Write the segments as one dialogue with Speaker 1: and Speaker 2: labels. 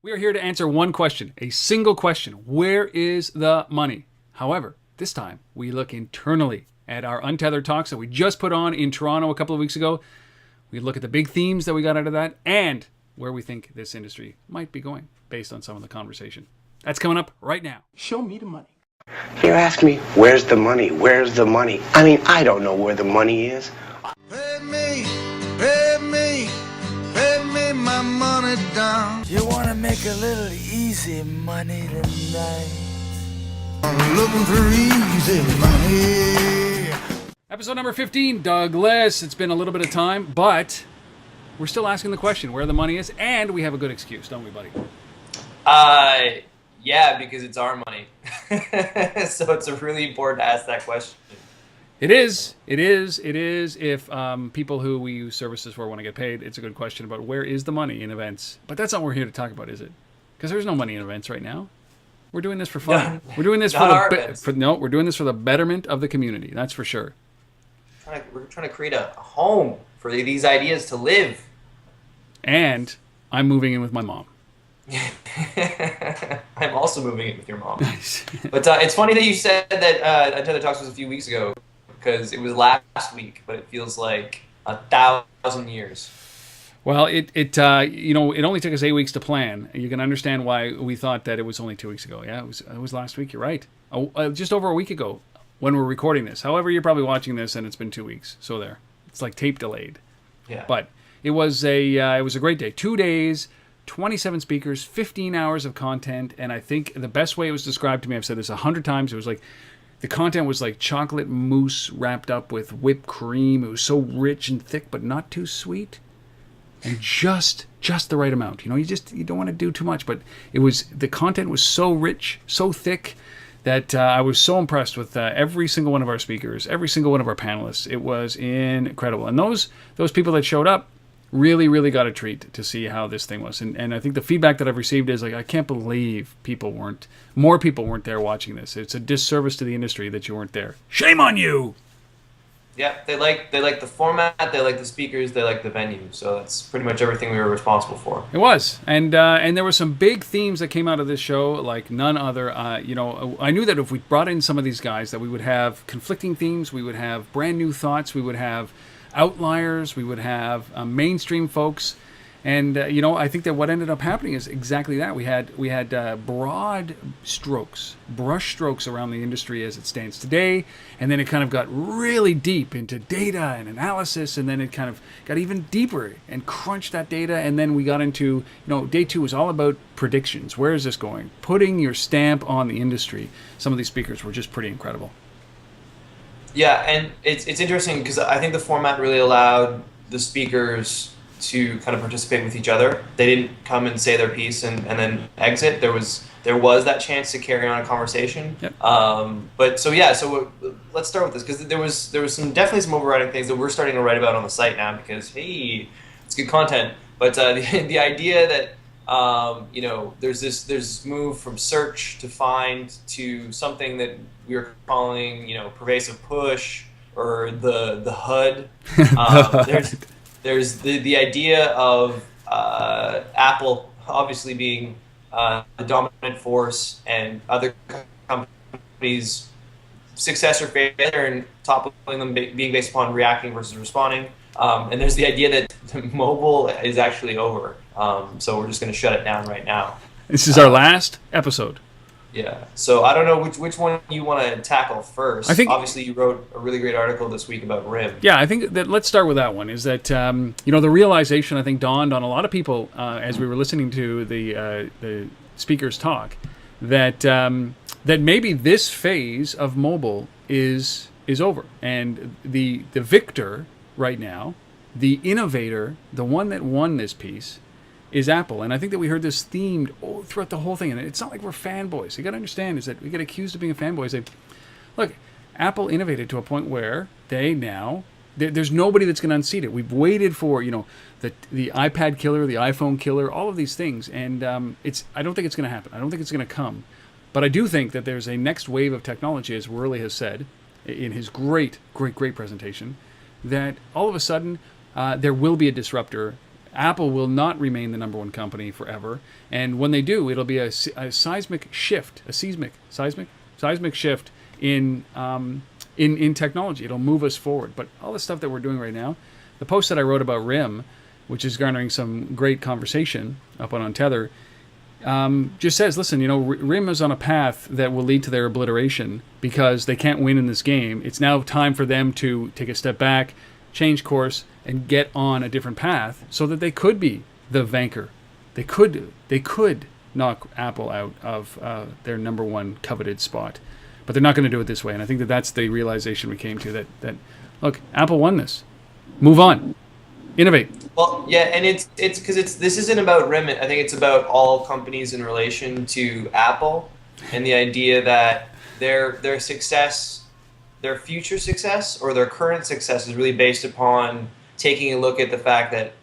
Speaker 1: We are here to answer one question, a single question. Where is the money? However, this time we look internally at our Untethered talks that we just put on in Toronto a couple of weeks ago. We look at the big themes that we got out of that and where we think this industry might be going based on some of the conversation. That's coming up right now.
Speaker 2: Show me the money.
Speaker 3: You ask me, where's the money? Where's the money? I mean, I don't know where the money is.
Speaker 4: Pay me, pay me, pay me my money down.
Speaker 5: You wanna make a little easy money tonight?
Speaker 4: I'm looking for easy money.
Speaker 1: Episode number 15, Douglas. It's been a little bit of time, but we're still asking the question where the money is, and we have a good excuse, don't we, buddy?
Speaker 6: Yeah, because it's our money. So it's really important to ask that question.
Speaker 1: It is. If people who we use services for want to get paid, it's a good question about where is the money in events. But that's not what we're here to talk about, is it? Because there's no money in events right now. We're doing this for fun. We're doing this we're doing this for the betterment of the community. That's for sure.
Speaker 6: We're trying to create a home for these ideas to live. And
Speaker 1: I'm moving in with my mom.
Speaker 6: I'm also moving in with your mom. Nice. But it's funny that you said that Untethered Talks was a few weeks ago, because it was last week, but it feels like 1,000 years.
Speaker 1: Well, it only took us 8 weeks to plan. You can understand why we thought that it was only 2 weeks ago. Yeah, it was last week. You're right. Just over a week ago when we're recording this. However, you're probably watching this and it's been 2 weeks. So there, it's like tape delayed.
Speaker 6: Yeah.
Speaker 1: But it was a great day. 2 days. 27 speakers, 15 hours of content, and I think the best way it was described to me, I've said this 100 times, it was like, the content was like chocolate mousse wrapped up with whipped cream. It was so rich and thick, but not too sweet, and just the right amount. You don't want to do too much, but the content was so rich, so thick, that I was so impressed with every single one of our speakers, every single one of our panelists. It was incredible, and those people that showed up really got a treat to see how this thing was. And I think the feedback that I've received is like, I can't believe more people weren't there watching this. It's a disservice to the industry that you weren't there. Shame on you!
Speaker 6: Yeah, they like the format, they like the speakers, they like the venue. So that's pretty much everything we were responsible for.
Speaker 1: It was. And there were some big themes that came out of this show like none other. I knew that if we brought in some of these guys that we would have conflicting themes, we would have brand new thoughts, we would have outliers, we would have mainstream folks, and I think that what ended up happening is exactly that. We had broad strokes, brush strokes around the industry as it stands today, and then it kind of got really deep into data and analysis, and then it kind of got even deeper and crunched that data, and then we got into day 2 was all about predictions. Where is this going? Putting your stamp on the industry. Some of these speakers were just pretty incredible.
Speaker 6: Yeah, and it's interesting because I think the format really allowed the speakers to kind of participate with each other. They didn't come and say their piece and then exit. There was that chance to carry on a conversation.
Speaker 1: Yep.
Speaker 6: So let's start with this, because there was definitely some overriding things that we're starting to write about on the site now, because hey, it's good content. But the idea that there's this move from search to find to something that we were calling, pervasive push, or the HUD. There's the idea of Apple obviously being the dominant force, and other companies' success or failure, and toppling them being based upon reacting versus responding. And there's the idea that mobile is actually over. So we're just going to shut it down right now.
Speaker 1: This is our last episode.
Speaker 6: Yeah. So I don't know which one you want to tackle first.
Speaker 1: I think,
Speaker 6: obviously, you wrote a really great article this week about RIM.
Speaker 1: Yeah, I think that let's start with that one. Is that the realization, I think, dawned on a lot of people as we were listening to the speakers talk, that maybe this phase of mobile is over, and the victor right now, the innovator, the one that won this piece, is Apple. And I think that we heard this themed throughout the whole thing. And it's not like we're fanboys. You got to understand is that we get accused of being a fanboy. Say, look, Apple innovated to a point where there's nobody that's going to unseat it. We've waited for, the iPad killer, the iPhone killer, all of these things. And I don't think it's going to happen. I don't think it's going to come. But I do think that there's a next wave of technology, as Worley has said in his great presentation, that all of a sudden there will be a disruptor Apple will not remain the number one company forever, and when they do, it'll be a seismic shift, seismic shift in technology. It'll move us forward. But all the stuff that we're doing right now, the post that I wrote about RIM, which is garnering some great conversation up on Untether, just says, listen, RIM is on a path that will lead to their obliteration because they can't win in this game. It's now time for them to take a step back, change course, and get on a different path so that they could be the vanquer. They could knock Apple out of their number one coveted spot. But they're not going to do it this way. And I think that's the realization we came to, that look, Apple won this. Move on. Innovate.
Speaker 6: Well, yeah, and it's because this isn't about RIM. I think it's about all companies in relation to Apple, and the idea that their success, their future success, or their current success is really based upon taking a look at the fact that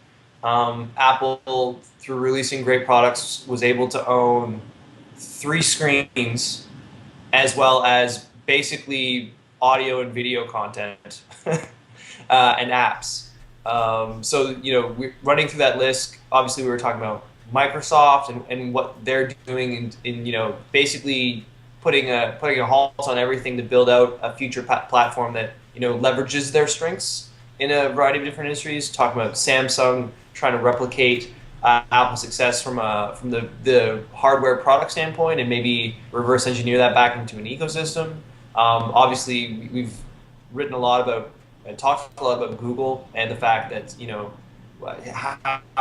Speaker 6: Apple, through releasing great products, was able to own 3 screens, as well as basically audio and video content and apps. So, we're running through that list. Obviously, we were talking about Microsoft and what they're doing in basically putting a halt on everything to build out a future platform that, leverages their strengths in a variety of different industries. Talking about Samsung trying to replicate Apple's success from the hardware product standpoint and maybe reverse engineer that back into an ecosystem. Obviously, we've written a lot about and talked a lot about Google and the fact that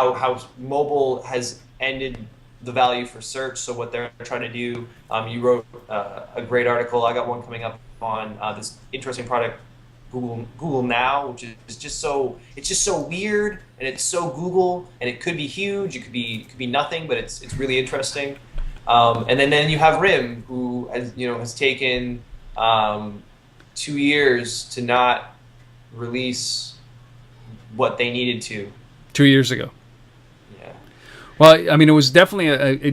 Speaker 6: how mobile has ended the value for search. So what they're trying to do. You wrote a great article. I got one coming up on this interesting product, Google Now, which is just so weird and it's so Google, and it could be huge. It could be nothing, but it's really interesting. And then you have RIM, who has taken 2 years to not release what they needed to.
Speaker 1: 2 years ago.
Speaker 6: Yeah.
Speaker 1: Well, I mean, it was definitely a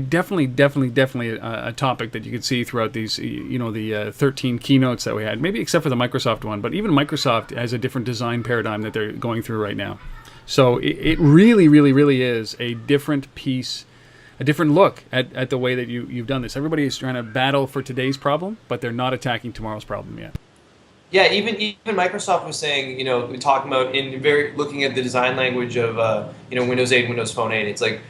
Speaker 1: topic that you could see throughout these, the 13 keynotes that we had, maybe except for the Microsoft one, but even Microsoft has a different design paradigm that they're going through right now. So it really, really, really is a different piece, a different look at the way that you've done this. Everybody is trying to battle for today's problem, but they're not attacking tomorrow's problem yet.
Speaker 6: Yeah, even Microsoft was saying, we're talking about looking at the design language of Windows 8, Windows Phone 8. It's like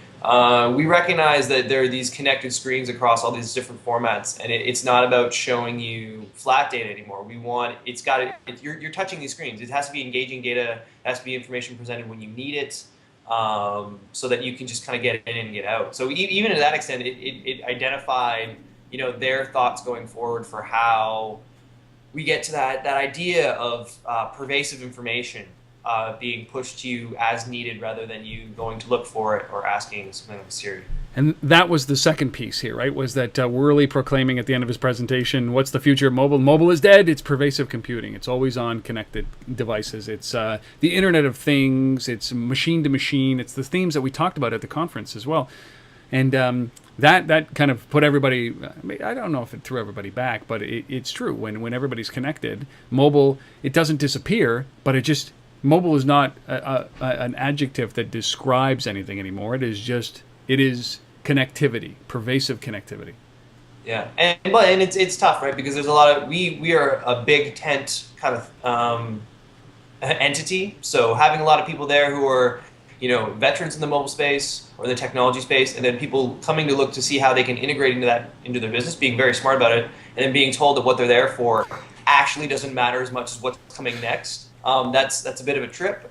Speaker 6: we recognize that there are these connected screens across all these different formats, and it's not about showing you flat data anymore. You're touching these screens. It has to be engaging data. It has to be information presented when you need it, so that you can just kind of get in and get out. So even to that extent, it identified their thoughts going forward for how we get to that idea of pervasive information being pushed to you as needed rather than you going to look for it or asking something like Siri.
Speaker 1: And that was the second piece here, right? Was that Worley proclaiming at the end of his presentation, what's the future of mobile? Mobile is dead. It's pervasive computing. It's always on connected devices. It's the Internet of Things. It's machine to machine. It's the themes that we talked about at the conference as well. And that kind of put everybody, I don't know if it threw everybody back, but it's true. When everybody's connected, mobile, it doesn't disappear, but mobile is not an adjective that describes anything anymore. It is connectivity, pervasive connectivity.
Speaker 6: Yeah, and it's tough, right? Because there's a lot of, we are a big tent kind of entity, so having a lot of people there who are veterans in the mobile space or the technology space, and then people coming to look to see how they can integrate into their business, being very smart about it, and then being told that what they're there for actually doesn't matter as much as what's coming next. That's a bit of a trip.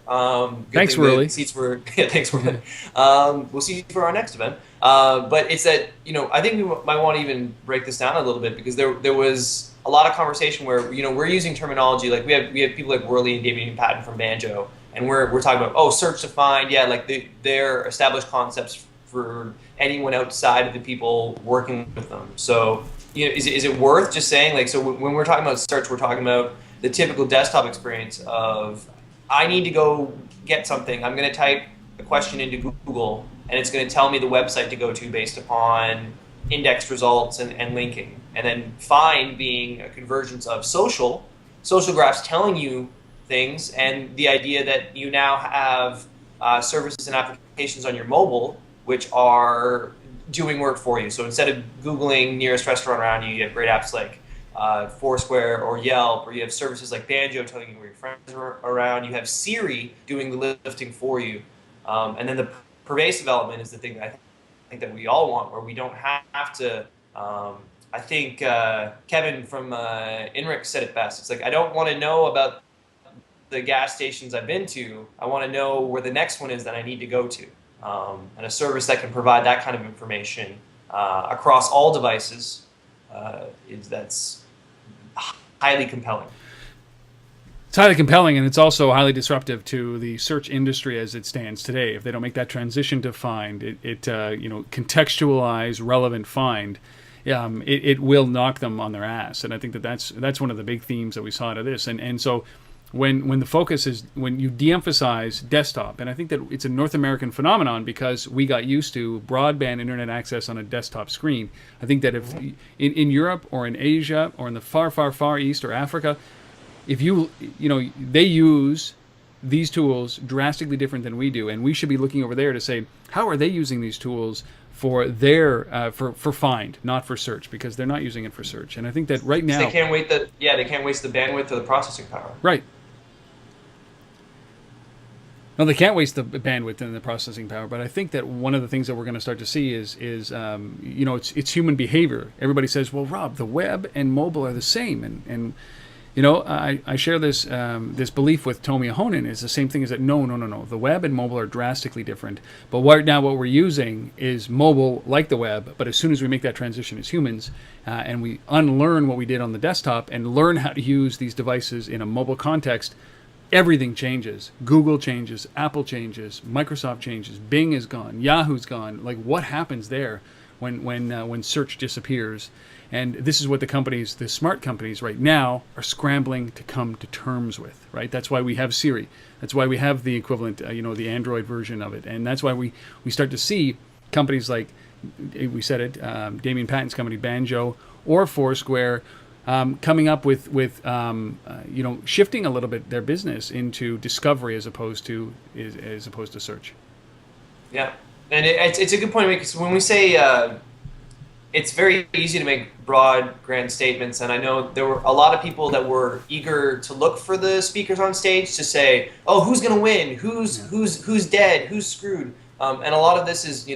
Speaker 1: Thanks, Willie.
Speaker 6: Seats were thanks, Willie. We'll see you for our next event. But it's that I think we might want to even break this down a little bit, because there was a lot of conversation where we're using terminology like we have people like Worley and David Patton from Banjo. And we're talking about, search to find, like they're established concepts for anyone outside of the people working with them. So, is it worth just saying, like, so when we're talking about search, we're talking about the typical desktop experience of, I need to go get something. I'm going to type a question into Google, and it's going to tell me the website to go to based upon indexed results and linking. And then find being a convergence of social graphs telling you things, and the idea that you now have services and applications on your mobile which are doing work for you. So instead of Googling nearest restaurant around you, you have great apps like Foursquare or Yelp, or you have services like Banjo telling you where your friends are around. You have Siri doing the lifting for you. And then the pervasive element is the thing that I think that we all want, where we don't have to. I think Kevin from INRIC said it best. It's like, I don't want to know about the gas stations I've been to. I want to know where the next one is that I need to go to. And a service that can provide that kind of information across all devices that's highly compelling.
Speaker 1: It's highly compelling, and it's also highly disruptive to the search industry as it stands today. If they don't make that transition to find, contextualize, relevant find, it will knock them on their ass. And I think that's one of the big themes that we saw out of this. And so when the focus is, when you de-emphasize desktop, and I think that it's a North American phenomenon because we got used to broadband internet access on a desktop screen. I think that if in Europe or in Asia or in the far, far, far East or Africa, if they use these tools drastically different than we do, and we should be looking over there to say, how are they using these tools for their for find, not for search, because they're not using it for search. And I think that right now
Speaker 6: they can't waste the bandwidth or the processing power.
Speaker 1: Right. No, they can't waste the bandwidth and the processing power. But I think that one of the things that we're going to start to see is it's human behavior. Everybody says, well, Rob, the web and mobile are the same, and I share this belief with Tomi Ahonen. Is the same thing as that. No. The web and mobile are drastically different. But right now what we're using is mobile like the web. But as soon as we make that transition as humans and we unlearn what we did on the desktop and learn how to use these devices in a mobile context, everything changes. Google changes, Apple changes, Microsoft changes, Bing is gone, Yahoo's gone. Like, what happens there when search disappears? And this is what the smart companies right now are scrambling to come to terms with, right? That's why we have Siri. That's why we have the equivalent, the Android version of it. And that's why we start to see companies like, we said it, Damien Patton's company, Banjo, or Foursquare, coming up with shifting a little bit their business into discovery as opposed to search.
Speaker 6: Yeah, and it's a good point to make, because when we say it's very easy to make broad, grand statements, and I know there were a lot of people that were eager to look for the speakers on stage to say, oh, who's going to win, who's dead, who's screwed, and a lot of this is,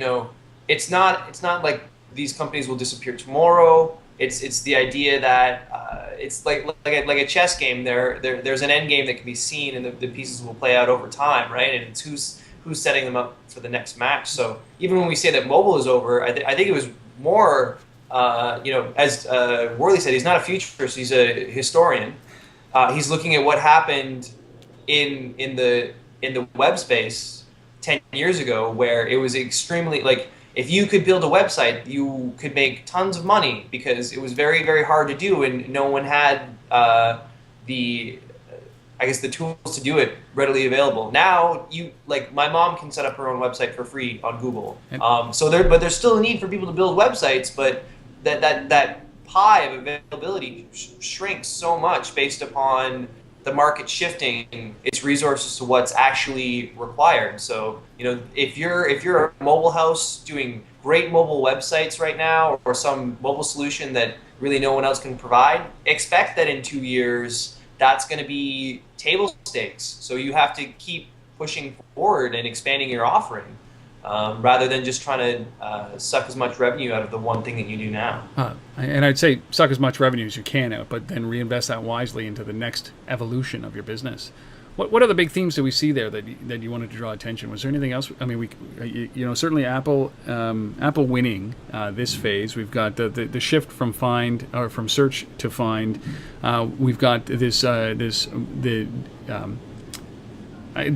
Speaker 6: it's not like these companies will disappear tomorrow. It's the idea that it's like a chess game. There's an end game that can be seen, and the pieces will play out over time, right? And it's who's setting them up for the next match. So even when we say that mobile is over, I think it was more, as Worley said, he's not a futurist, he's a historian. He's looking at what happened in the web space 10 years ago, where it was extremely, like, if you could build a website, you could make tons of money because it was very, very hard to do, and no one had the tools to do it readily available. Now, my mom can set up her own website for free on Google. But there's still a need for people to build websites, but that pie of availability shrinks so much based upon the market shifting its resources to what's actually required. So, if you're a mobile house doing great mobile websites right now, or some mobile solution that really no one else can provide, expect that in 2 years that's going to be table stakes. So you have to keep pushing forward and expanding your offering, rather than just trying to suck as much revenue out of the one thing that you do now.
Speaker 1: And I'd say suck as much revenue as you can out, but then reinvest that wisely into the next evolution of your business. What are the big themes that we see there that you wanted to draw attention? Was there anything else? I mean, certainly Apple winning this phase. We've got the shift from find, or from search to find. We've got the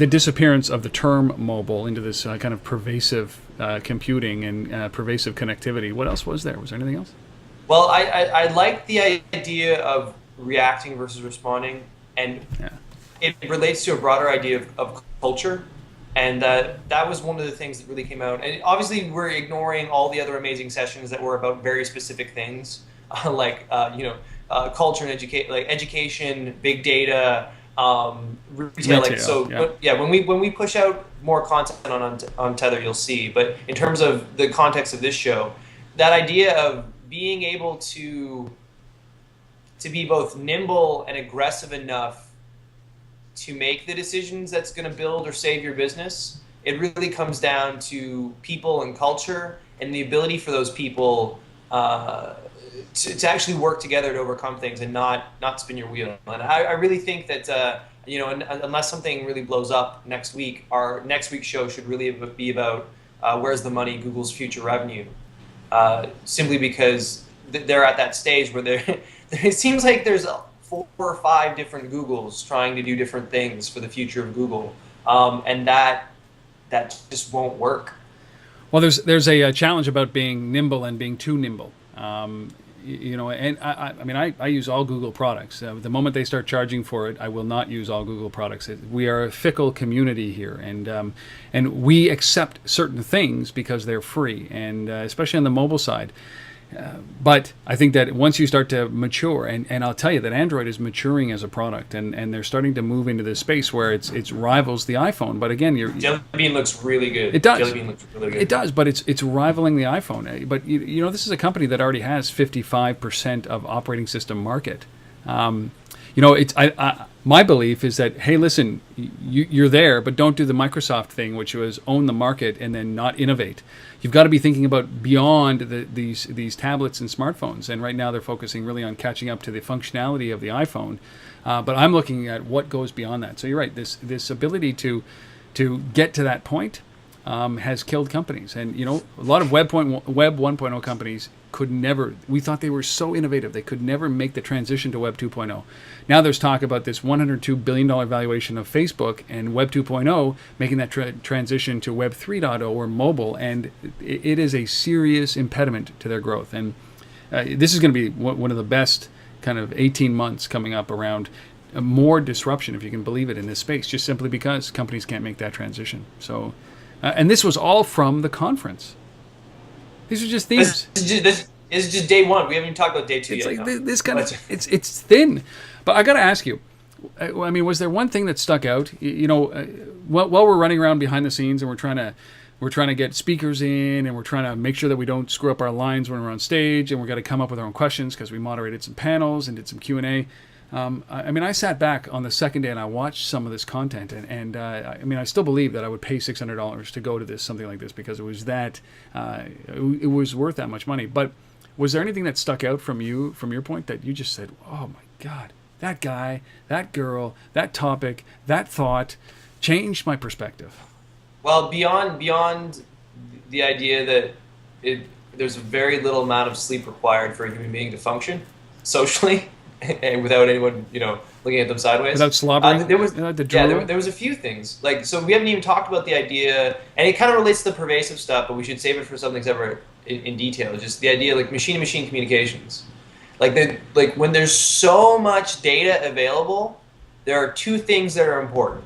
Speaker 1: disappearance of the term mobile into this kind of pervasive computing and pervasive connectivity. What else was there? Was there anything else?
Speaker 6: Well, I like the idea of reacting versus responding, and it relates to a broader idea of culture, and that was one of the things that really came out. And obviously, we're ignoring all the other amazing sessions that were about very specific things, like culture and education, big data, retail. Like,
Speaker 1: Retail,
Speaker 6: so,
Speaker 1: yeah.
Speaker 6: yeah, when we push out more content on Tether, you'll see. But in terms of the context of this show, that idea of being able to be both nimble and aggressive enough to make the decisions that's going to build or save your business, it really comes down to people and culture and the ability for those people to actually work together to overcome things and not spin your wheel. And I really think that unless something really blows up next week, our next week's show should really be about where's the money, Google's future revenue. Simply because they're at that stage where it seems like there's 4 or 5 different Googles trying to do different things for the future of Google, and that just won't work.
Speaker 1: Well, there's a challenge about being nimble and being too nimble. And I use all Google products. The moment they start charging for it, I will not use all Google products. We are a fickle community here, and we accept certain things because they're free, and especially on the mobile side. But I think that once you start to mature, and I'll tell you that Android is maturing as a product, and they're starting to move into this space where it rivals the iPhone. But again,
Speaker 6: Jelly Bean looks really good.
Speaker 1: It does.
Speaker 6: Jelly Bean looks really good.
Speaker 1: It does, but it's rivaling the iPhone. But this is a company that already has 55% of operating system market. My belief is that, hey, listen, you're there, but don't do the Microsoft thing, which was own the market and then not innovate. You've got to be thinking about beyond these tablets and smartphones. And right now they're focusing really on catching up to the functionality of the iPhone. But I'm looking at what goes beyond that. So you're right. This ability to get to that point has killed companies. And a lot of Web 1.0 companies could never. We thought they were so innovative they could never make the transition to Web 2.0. Now there's talk about this $102 billion valuation of Facebook and Web 2.0 making that transition to Web 3.0 or mobile, and it is a serious impediment to their growth. And this is going to be one of the best kind of 18 months coming up around more disruption, if you can believe it, in this space, just simply because companies can't make that transition. So, and this was all from the conference. These are just themes.
Speaker 6: This is just day one. We haven't even talked about day 2
Speaker 1: it's
Speaker 6: yet.
Speaker 1: Like this kind of it's thin. But I got to ask you, I mean, was there one thing that stuck out? While we're running around behind the scenes and we're trying to get speakers in, and we're trying to make sure that we don't screw up our lines when we're on stage, and we've got to come up with our own questions because we moderated some panels and did some Q&A. I sat back on the second day and I watched some of this content, and I still believe that I would pay $600 to go to something like this because it was it was worth that much money. But was there anything that stuck out from your point, that you just said, "Oh my God, that guy, that girl, that topic, that thought changed my perspective"?
Speaker 6: Well, beyond the idea that there's a very little amount of sleep required for a human being to function socially, and without anyone, looking at them sideways.
Speaker 1: Without slobbering?
Speaker 6: There was a few things. So we haven't even talked about the idea, and it kind of relates to the pervasive stuff, but we should save it for something separate in detail. Just the idea, like machine-to-machine communications. When there's so much data available, there are 2 things that are important: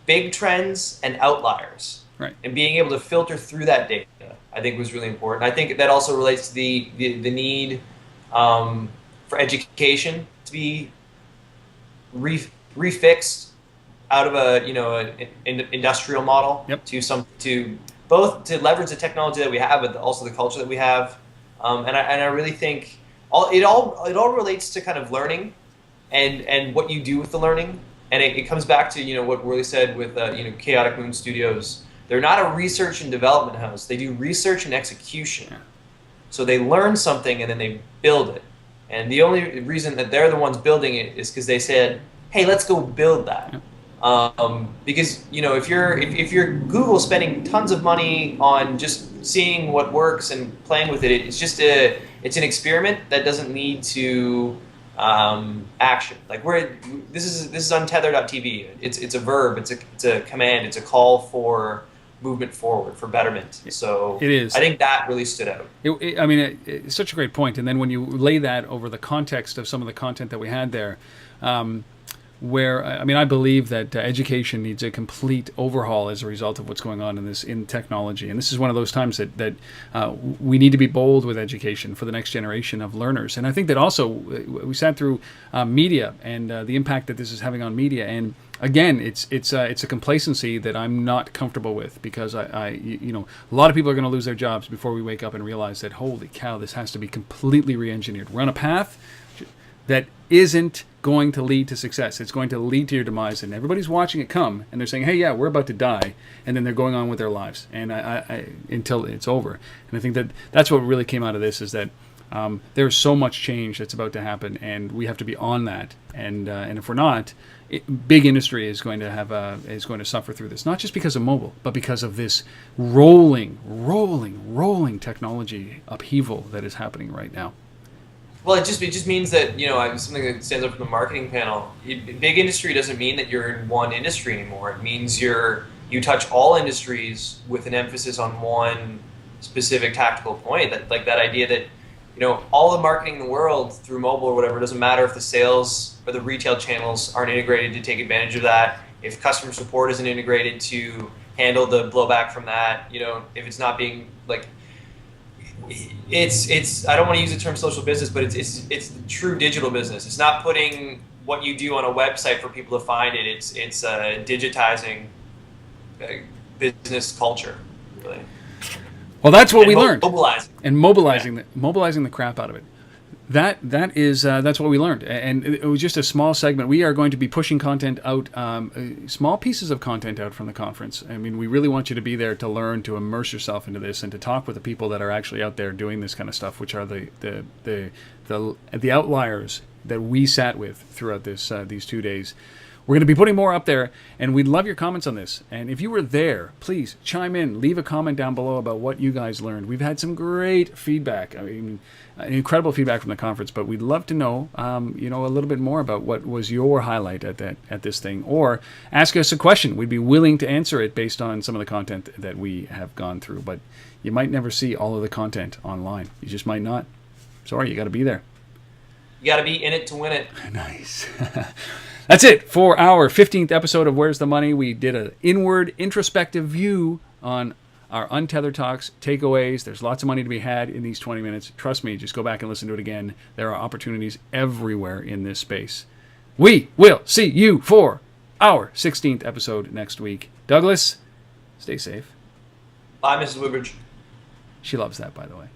Speaker 6: big trends and outliers.
Speaker 1: Right. And
Speaker 6: being able to filter through that data, I think, was really important. I think that also relates to the need for education to be refixed out of an industrial model.
Speaker 1: Yep.
Speaker 6: to both to leverage the technology that we have, but also the culture that we have. And I really think it all relates to kind of learning and what you do with the learning. And it comes back to what Worley said with Chaotic Moon Studios. They're not a research and development house. They do research and execution.
Speaker 1: Yeah. So
Speaker 6: they learn something and then they build it. And the only reason that they're the ones building it is because they said, "Hey, let's go build that." Yeah. Because if you're Google spending tons of money on just seeing what works and playing with it, it's an experiment that doesn't lead to action. This is UNTETHER.tv. It's a verb. It's a command. It's a call for movement forward, for betterment. So
Speaker 1: it is.
Speaker 6: I think that really stood out.
Speaker 1: It's such a great point. And then when you lay that over the context of some of the content that we had there, where I mean, I believe that education needs a complete overhaul as a result of what's going on in technology, and this is one of those times that we need to be bold with education for the next generation of learners. And I think that also we sat through media and the impact that this is having on media, and again, it's a complacency that I'm not comfortable with, because a lot of people are going to lose their jobs before we wake up and realize that, holy cow, this has to be completely re-engineered. We're on a path that isn't going to lead to success. It's going to lead to your demise, and everybody's watching it come, and they're saying, hey, yeah, we're about to die, and then they're going on with their lives, and I until it's over. And I think that's what really came out of this, is that there's so much change that's about to happen, and we have to be on that. And if we're not, big industry is going to suffer through this, not just because of mobile, but because of this rolling technology upheaval that is happening right now.
Speaker 6: Well, it just means that, something that stands up from the marketing panel. Big industry doesn't mean that you're in one industry anymore. It means you touch all industries with an emphasis on one specific tactical point. That idea that, all the marketing in the world through mobile or whatever, doesn't matter if the sales or the retail channels aren't integrated to take advantage of that. If customer support isn't integrated to handle the blowback from that, if it's not being it's I don't want to use the term social business, but it's true digital business. It's not putting what you do on a website for people to find it. It's digitizing business culture, really.
Speaker 1: Well, that's what we learned.
Speaker 6: Mobilizing
Speaker 1: the crap out of it. That's what we learned, and it was just a small segment. We are going to be pushing content out, small pieces of content out from the conference. I mean, we really want you to be there to learn, to immerse yourself into this, and to talk with the people that are actually out there doing this kind of stuff, which are the outliers that we sat with throughout these 2 days. We're going to be putting more up there, and we'd love your comments on this. And if you were there, please chime in, leave a comment down below about what you guys learned. We've had some great feedback. I mean, incredible feedback from the conference, but we'd love to know, a little bit more about what was your highlight at this thing, or ask us a question. We'd be willing to answer it based on some of the content that we have gone through. But you might never see all of the content online. You just might not. Sorry, you got to be there.
Speaker 6: You got to be in it to win it.
Speaker 1: Nice. That's it for our 15th episode of Where's the Money. We did an inward, introspective view on our Untethered Talks takeaways. There's lots of money to be had in these 20 minutes. Trust me, just go back and listen to it again. There are opportunities everywhere in this space. We will see you for our 16th episode next week. Douglas, stay safe.
Speaker 6: Bye, Mrs. Woodbridge.
Speaker 1: She loves that, by the way.